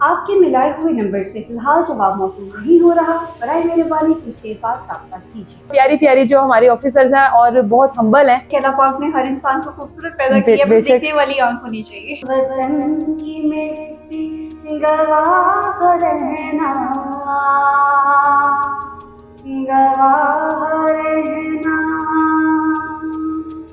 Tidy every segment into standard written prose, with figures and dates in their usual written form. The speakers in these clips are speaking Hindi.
आपके मिलाए हुए नंबर से फिलहाल जवाब मौसूल नहीं हो रहा, बराए मेहरबानी कुछ देर बाद रब्ता कीजिए। प्यारी प्यारी जो हमारे ऑफिसर्स हैं और बहुत हम्बल हैं। अल्लाह पाक ने हर इंसान को खूबसूरत पैदा किया, बस देखने वाली आंख होनी चाहिए। वतन की मिट्टी गवाह रहना, गवाह रहना।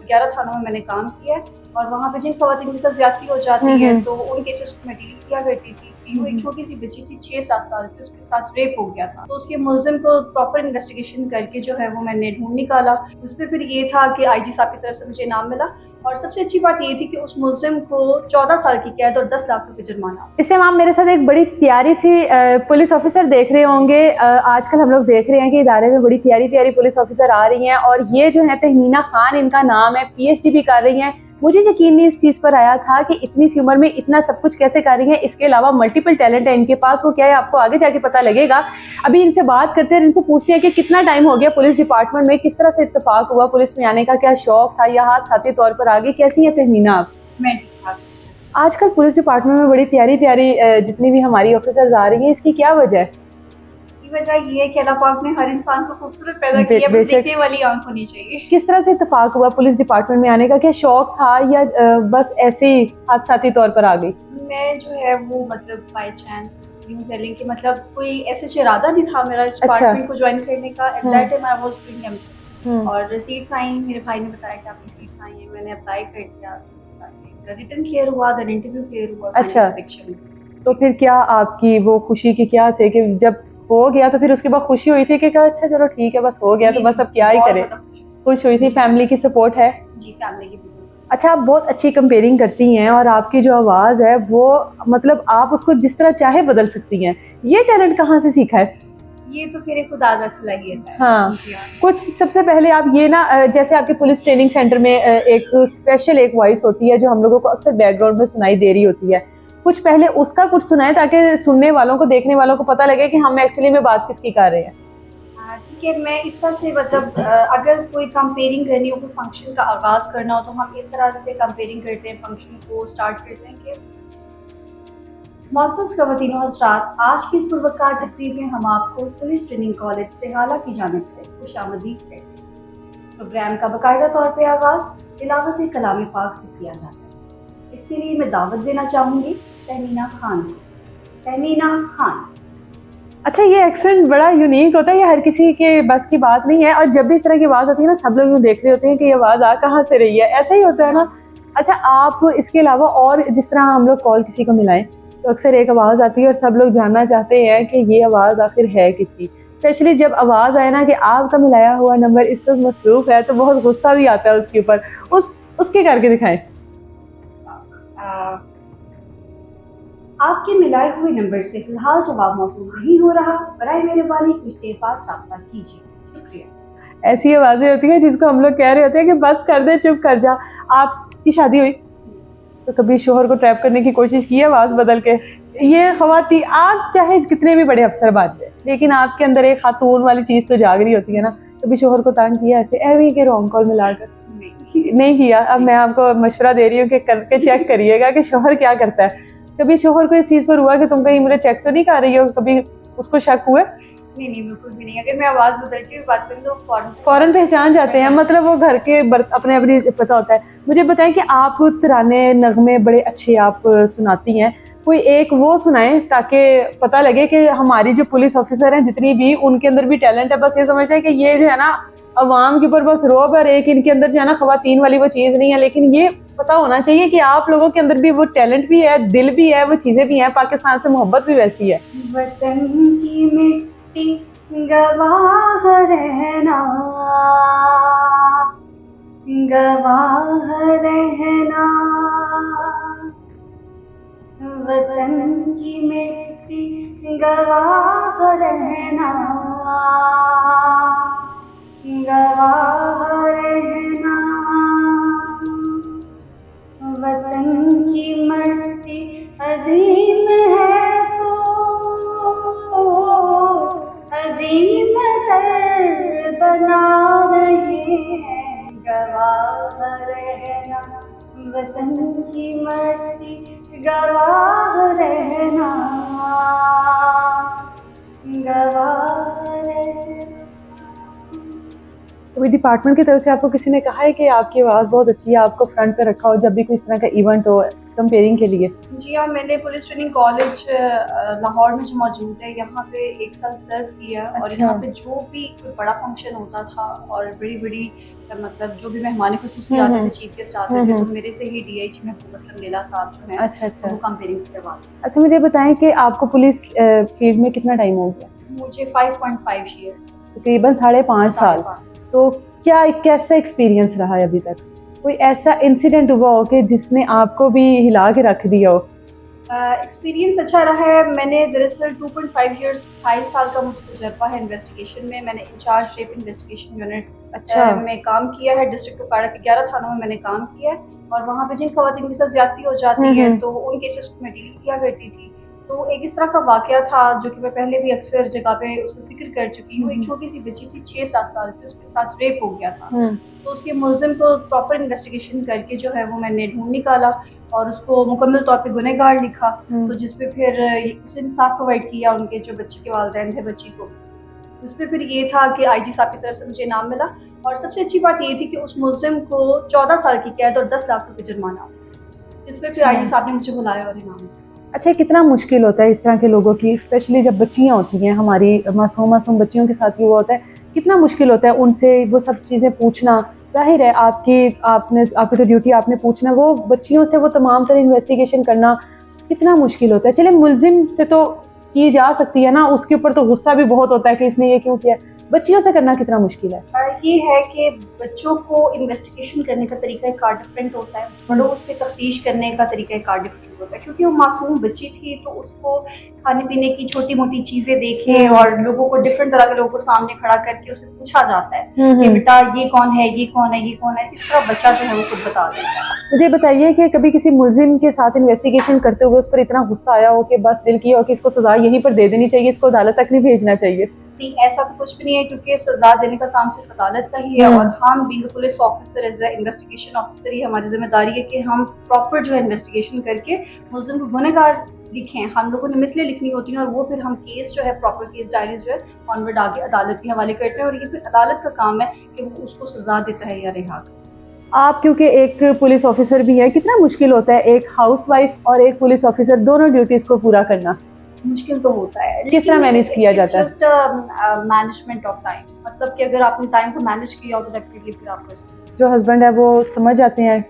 11 थानों में मैंने काम किया है और वहाँ पे जिन खवातीन के साथ ज्यादती हो जाती है तो उन केसेस को मैं डील किया करती थी। वो एक छोटी सी बच्ची थी 6-7 साल की, उसके साथ रेप हो गया था, तो उसके मुलजिम को प्रॉपर इन्वेस्टिगेशन करके जो है वो मैंने ढूंढ निकाला। उसमें फिर ये था कि आईजी साहब की तरफ से मुझे इनाम मिला और सबसे अच्छी बात ये थी कि उस मुलजिम को 14 साल की कैद और 10 लाख रुपए जुर्माना। इस टाइम आप मेरे साथ एक बड़ी प्यारी सी पुलिस ऑफिसर देख रहे होंगे। आजकल हम लोग देख रहे हैं कि इदारे में बड़ी प्यारी प्यारी पुलिस ऑफिसर आ रही हैं और ये जो है तहमीना खान इनका नाम है, पीएचडी भी कर रही हैं। मुझे यकीन नहीं इस चीज़ पर आया था कि इतनी सी उम्र में इतना सब कुछ कैसे कर रही हैं। इसके अलावा मल्टीपल टैलेंट है इनके पास, वो क्या है आपको आगे जाके पता लगेगा। अभी इनसे बात करते हैं, इनसे पूछते हैं कि कितना टाइम हो गया पुलिस डिपार्टमेंट में, किस तरह से इत्तेफाक हुआ पुलिस में आने का, क्या शौक था या हाथ साथी तौर पर आ गई, कैसी है तहमीना आप? मैं ठीक ठाक। आजकल पुलिस डिपार्टमेंट में बड़ी प्यारी प्यारी जितनी भी हमारी ऑफिसर्स आ रही हैं, इसकी क्या वजह है? वजह ये है कि अल्लाह पाक ने हर इंसान को खूबसूरत पैदा किया, बस देखने वाली आंख होनी चाहिए। किस तरह से इत्तेफाक हुआ पुलिस डिपार्टमेंट में आने का, क्या शौक था या बस ऐसे ही हादसाती तौर पर आ गई? मैं जो है वो मतलब बाय चांस यूं कह लें कि मतलब कोई ऐसे इरादा नहीं था मेरा इस डिपार्टमेंट को ज्वाइन करने का। At that time I was doing MT और सीट्स आई, मेरे भाई ने बताया कि आपकी सीट्स आई हैं, मैंने अप्लाई कर दिया, रिटन क्लियर हुआ, देन इंटरव्यू क्लियर हुआ। अच्छा, तो फिर क्या आपकी वो खुशी के क्या थे कि जब हो गया तो फिर उसके बाद खुशी हुई थी कि अच्छा चलो ठीक है बस हो गया तो बस अब क्या ही करें? खुश हुई थी। फैमिली की सपोर्ट है? जी, फैमिली की। अच्छा, आप बहुत अच्छी कंपेयरिंग करती हैं और आपकी जो आवाज़ है वो मतलब आप उसको जिस तरह चाहे बदल सकती हैं। ये टैलेंट कहाँ से सीखा है? ये तो फिर खुदा का सलाहियत है। हाँ, कुछ सबसे पहले आप ये ना जैसे आपके पुलिस ट्रेनिंग सेंटर में एक स्पेशल एक वॉइस होती है जो हम लोगों को अक्सर बैकग्राउंड में सुनाई दे रही होती है, कुछ पहले उसका कुछ सुनाए ताकि सुनने वालों को, देखने वालों को पता लगे कि हम एक्चुअली में बात किसकी कर रहे हैं। ठीक है, मैं इस तरह से मतलब अगर कोई कंपेयरिंग करनी हो, कोई फंक्शन का आगाज करना हो तो हम इस तरह से कंपेयरिंग करते हैं, फंक्शन को स्टार्ट करते हैं कि मौसस ख़वातीन और हज़रात, आज की इस पुरवकार तकरीर में हम आपको पुलिस ट्रेनिंग कॉलेज सिहाला की जानिब से खुशामदीद कहते हैं। प्रोग्राम का बाकायदा तौर पर आगाज़ तिलावत कलाम पाक से किया जाता है। इसके लिए मैं दावत देना चाहूँगी तहमीना खान को। तहमीना खान। अच्छा, ये एक्सेंट बड़ा यूनिक होता है, ये हर किसी के बस की बात नहीं है और जब भी इस तरह की आवाज़ आती है ना सब लोग यूँ देख रहे होते हैं कि ये आवाज़ आ कहाँ से रही है, ऐसा ही होता है ना। अच्छा, आप इसके अलावा और जिस तरह हम लोग कॉल किसी को मिलाएं तो अक्सर एक आवाज़ आती है और सब लोग जानना चाहते हैं कि ये आवाज़ आखिर है किसकी। स्पेशली जब आवाज़ आए ना कि आपका मिलाया हुआ नंबर इस वक्त मसरूफ़ है तो बहुत गुस्सा भी आता है उसके ऊपर। उसके करके दिखाएं। आपके मिलाए हुए नंबर से फिलहाल जवाब मौसूल नहीं हो रहा, बराए मेहरबानी कुछ देर बाद रब्ता कीजिए। शुक्रिया। ऐसी आवाज़ें होती हैं जिसको हम लोग कह रहे होते हैं कि बस कर दे, चुप कर जा। आपकी शादी हुई तो कभी शोहर को ट्रैप करने की कोशिश की है आवाज़ बदल के? ये ख़वातीन, आप चाहे कितने भी बड़े अफसर बन जाए लेकिन आपके अंदर एक खातून वाली चीज़ तो जाग रही होती है ना। कभी शोहर को तंग किया ऐसे एवी के रॉन्ग कॉल मिलाकर? नहीं किया। अब मैं आपको मशवरा दे रही हूँ कि करके चेक करिएगा कि शोहर क्या करता है। कभी शोहर को इस चीज़ पर हुआ कि तुम कहीं मुझे चेक तो नहीं कर रही हो, कभी उसको शक हुआ? नहीं, बिल्कुल भी नहीं। अगर मैं आवाज़ बदल के बात करूँ तो फौरन पहचान जाते हैं, मतलब वो घर के अपने अपनी पता होता है। मुझे बताएं कि आप तराने नगमे बड़े अच्छे आप सुनाती हैं, कोई एक वो सुनाएं ताकि पता लगे कि हमारी जो पुलिस ऑफिसर हैं जितनी भी, उनके अंदर भी टैलेंट है। बस ये समझते हैं कि ये जो है ना अवाम के ऊपर बस रोब है, एक इनके अंदर जो है ना ख़वातीन वाली वो चीज़ नहीं है। लेकिन ये पता होना चाहिए कि आप लोगों के अंदर भी वो टैलेंट भी है, दिल भी है, वो चीज़ें भी हैं, पाकिस्तान से मोहब्बत भी वैसी है। वतन की मिट्टी गवाह रहना, गवाह रहना। वतन की मिट्टी गवाह रहना, गवाह रहना। वतन की मिट्टी अजीम है तो अजीम दर बना रहे हैं, गवाह रहना। वतन की मिट्टी गवाह रहना। कोई डिपार्टमेंट की तरफ से आपको किसी ने कहा है कि आपकी आवाज़ बहुत अच्छी है, आपको फ्रंट पे रखा हो जब भी कोई इस तरह का इवेंट हो कंपेयरिंग के लिए? जी हाँ, मैंने पुलिस ट्रेनिंग कॉलेज लाहौर में जो मौजूद है यहाँ पे 1 साल सर्व किया और अच्छा। यहाँ पे जो भी कोई बड़ा फंक्शन होता था और बड़ी बड़ी मतलब जो भी मेहमान खुसूसी आते थे, चीफ गेस्ट आते थे, तो मेरे से ही DIG महबूब असलम लेला साहब जो है अच्छा अच्छा वो कंपेयरिंग्स करवाते थे। अच्छा, मुझे बताएं कि आपको पुलिस फील्ड में कितना टाइम हो गया? मुझे 5.5 ईयर्स, तकरीबन 5.5 साल। तो क्या एक कैसा एक्सपीरियंस रहा है अभी तक? कोई ऐसा इंसिडेंट हुआ हो कि जिसने आपको भी हिला के रख दिया हो? एक्सपीरियंस अच्छा रहा है। मैंने दरअसल 2.5 ईयर्स 2.5 साल का मुझे तजर्बा है इन्वेस्टिगेशन में। मैंने इंचार्ज रेप इन्वेस्टिगेशन यूनिट में काम किया है। डिस्ट्रिक्ट कुपवाड़ा के 11 थानों में मैंने काम किया है और वहाँ पे जिन खवातीन के साथ ज्यादती हो जाती है तो उन केसेस को मैं डील किया करती थी। तो एक इस तरह का वाकया था जो कि मैं पहले भी अक्सर जगह पे उसका जिक्र कर चुकी हूँ। एक छोटी सी बच्ची थी 6-7 साल की, उसके साथ रेप हो गया था। तो उसके मुलजिम को प्रॉपर इन्वेस्टिगेशन करके जो है वो मैंने ढूंढ निकाला और उसको मुकम्मल तौर पे गुनहगार लिखा। तो जिसपे फिर उसे इंसाफ प्रोवाइड किया उनके जो बच्चे के वालिदैन थे बच्ची को। उस पर फिर ये था कि IG साहब की तरफ से मुझे इनाम मिला और सबसे अच्छी बात ये थी कि उस मुलजिम को 14 साल की कैद और 10 लाख रुपए जुर्माना, जिस पे फिर IG साहब ने मुझे बुलाया और इनाम दिया। अच्छा, कितना मुश्किल होता है इस तरह के लोगों की, स्पेशली जब बच्चियां होती हैं, हमारी मासूम बच्चियों के साथ ये हुआ होता है, कितना मुश्किल होता है उनसे वो सब चीज़ें पूछना? जाहिर है आपकी तो ड्यूटी आपने पूछना, वो बच्चियों से वो तमाम तरह इन्वेस्टिगेशन करना कितना मुश्किल होता है। चले मुलजिम से तो की जा सकती है ना, उसके ऊपर तो गुस्सा भी बहुत होता है कि इसने ये क्यों किया, बच्चियों से करना कितना मुश्किल है? ये है कि बच्चों को इन्वेस्टिगेशन करने का तरीका एक डिफरेंट होता है, बड़ों से तफ्तीश करने का तरीका एक डिफरेंट होता है। क्योंकि वो मासूम बच्ची थी तो उसको खाने पीने की छोटी मोटी चीजें देखे और लोगों को डिफरेंट तरह के लोगों को सामने खड़ा करके उसे पूछा जाता है कि बेटा ये कौन है, ये कौन है, ये कौन है। इस तरह बच्चा जो है वो खुद बता देता है। मुझे बताइए कि कभी किसी मुलजिम के साथ इन्वेस्टिगेशन करते हुए उस पर इतना गुस्सा आया हो कि बस दिल किया हो कि इसको सजा यहीं पर दे देनी चाहिए, इसको अदालत तक नहीं भेजना चाहिए? नहीं, ऐसा तो कुछ भी नहीं है क्योंकि सजा देने का काम सिर्फ अदालत का ही है और हम being police officer as a investigation officer ही हमारी जिम्मेदारी है कि हम प्रॉपर जो है इन्वेस्टिगेशन करके मुलजिम को गुनहगार लिखें। हम लोगों ने मिसलें लिखनी होती हैं और वो फिर हम केस जो है प्रॉपर केस डायरी जो है ऑनवर्ड आगे अदालत के हवाले करते हैं और ये फिर अदालत का काम है कि वो उसको सजा देता है या रिहा। आप क्योंकि एक पुलिस ऑफिसर भी है, कितना मुश्किल होता है एक हाउसवाइफ और एक पुलिस ऑफिसर दोनों ड्यूटीज को पूरा करना? मुश्किल तो होता है, किस तरह मैनेज किया जाता है? जस्ट मैनेजमेंट ऑफ टाइम, मतलब कि अगर आपने टाइम को मैनेज किया तो डेफिनेटली फिर आप कर सकते हैं। जो हस्बैंड है वो समझ जाते हैं?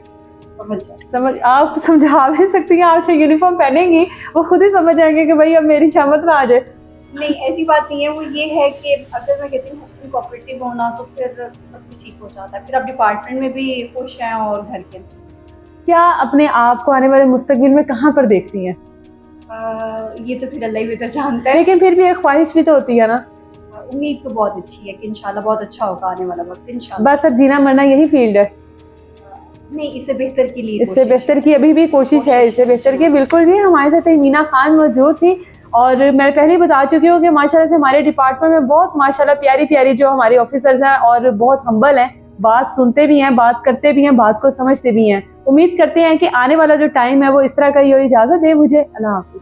समझ आप समझा भी सकती हैं, आप जो यूनिफॉर्म पहनेंगी वो खुद ही समझ जाएंगे कि भाई अब मेरी शामत ना आ जाए। नहीं, ऐसी बात नहीं है। वो ये है कि अगर मैं कहती हूँ हस्बैंड कोऑपरेटिव होना तो फिर सब कुछ ठीक हो जाता है। फिर आप डिपार्टमेंट में भी खुश हैं और घर के। क्या अपने आप को आने वाले मुस्तकबिल में कहाँ पर देखती हैं? ये तो फिर अल्लाह ही बेहतर जानता है, लेकिन फिर भी एक ख्वाहिश भी तो होती है ना? उम्मीद तो बहुत अच्छी है कि इंशाल्लाह बहुत अच्छा होगा आने वाला वक्त इंशाल्लाह। बस अब जीना मरना यही फील्ड है? नहीं, इससे बेहतर के लिए इससे बेहतर की अभी भी कोशिश है, इससे बेहतर की बिल्कुल भी। हमारे साथ तहमीना खान मौजूद थी और मैं पहले ही बता चुकी हूँ कि माशाल्लाह से हमारे डिपार्टमेंट में बहुत माशाल्लाह प्यारी प्यारी जो हमारे ऑफिसर्स हैं और बहुत हम्बल हैं, बात सुनते भी हैं, बात करते भी हैं, बात को समझते भी हैं। उम्मीद करते हैं कि आने वाला जो टाइम है वो इस तरह का ही हो। इजाज़त दे मुझे, अल्लाह हाफ़िज़।